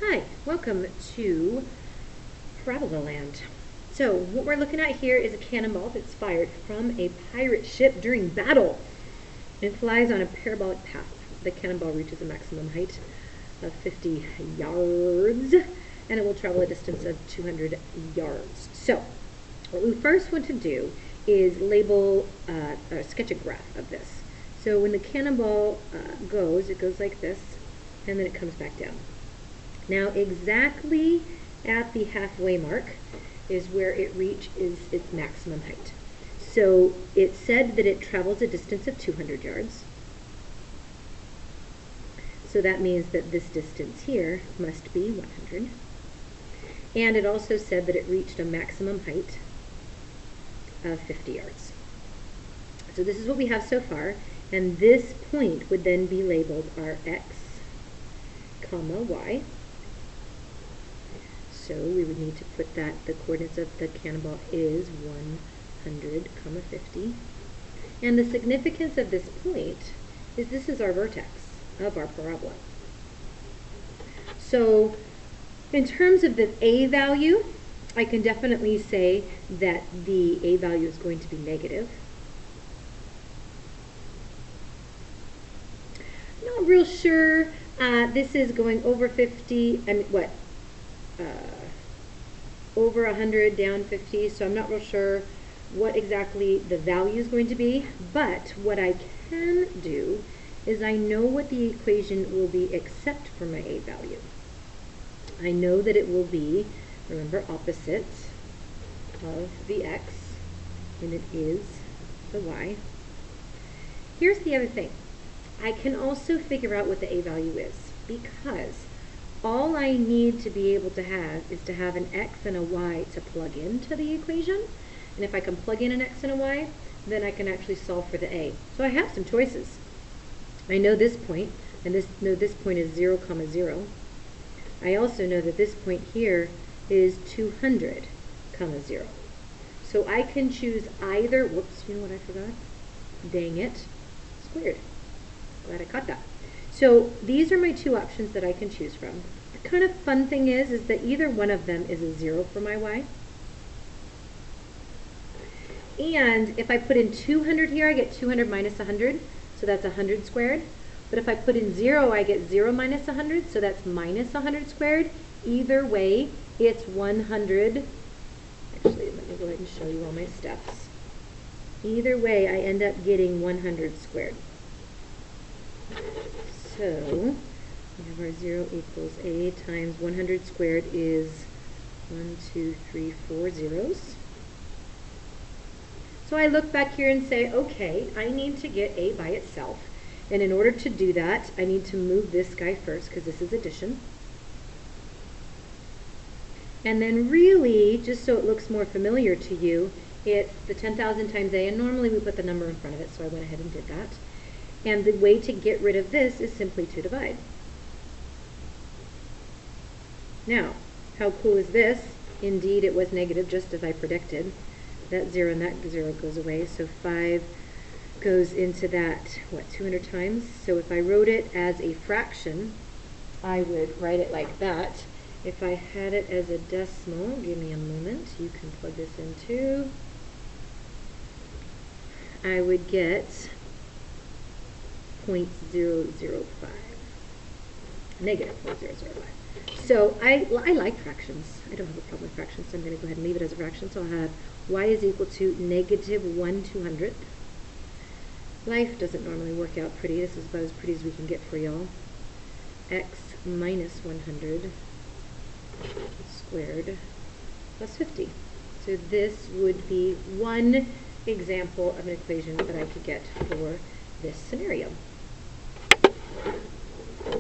Hi, welcome to Parabola Land. So what we're looking at here is a cannonball that's fired from a pirate ship during battle. It flies on a parabolic path. The cannonball reaches a maximum height of 50 yards, and it will travel a distance of 200 yards. So what we first want to do is label or sketch a graph of this. So when the cannonball goes, it goes like this, and then it comes back down. Now exactly at the halfway mark is where it reaches its maximum height. So it said that it travels a distance of 200 yards. So that means that this distance here must be 100. And it also said that it reached a maximum height of 50 yards. So this is what we have so far, and this point would then be labeled our x, comma, y. So we would need to put that the coordinates of the cannonball is 100, 50. And the significance of this point is this is our vertex of our parabola. So in terms of the a value, I can definitely say that the a value is going to be negative. Not real sure. This is going over 50, over 100, down 50, so I'm not real sure what exactly the value is going to be, but what I can do is I know what the equation will be except for my a value. I know that it will be, remember, opposite of the x, and it is the y. Here's the other thing. I can also figure out what the a value is, because all I need to be able to have is to have an x and a y to plug into the equation. And if I can plug in an x and a y, then I can actually solve for the a. So I have some choices. I know this point, and this point is 0, 0. I also know that this point here is 200, 0. So I can choose either, whoops, you know what I forgot? Dang it, squared. Glad I caught that. So these are my two options that I can choose from. The kind of fun thing is that either one of them is a 0 for my y. And if I put in 200 here, I get 200 minus 100, so that's 100 squared. But if I put in 0, I get 0 minus 100, so that's minus 100 squared. Either way, it's 100. Actually, let me go ahead and show you all my steps. Either way, I end up getting 100 squared. So we have our 0 equals a times 100 squared is 1, 2, 3, 4 zeros. So I look back here and say, okay, I need to get a by itself. And in order to do that, I need to move this guy first because this is addition. And then really, just so it looks more familiar to you, it's the 10,000 times a, and normally we put the number in front of it, so I went ahead and did that. And the way to get rid of this is simply to divide. Now, how cool is this? Indeed, it was negative, just as I predicted. That 0 and that 0 goes away, so 5 goes into that, 200 times? So if I wrote it as a fraction, I would write it like that. If I had it as a decimal, give me a moment, you can plug this in too. I would get 0.005, negative 0.005. So I like fractions. I don't have a problem with fractions, so I'm going to go ahead and leave it as a fraction. So I'll have y is equal to negative 1/200. Life doesn't normally work out pretty. This is about as pretty as we can get for y'all. X minus 100 squared plus 50. So this would be one example of an equation that I could get for this scenario.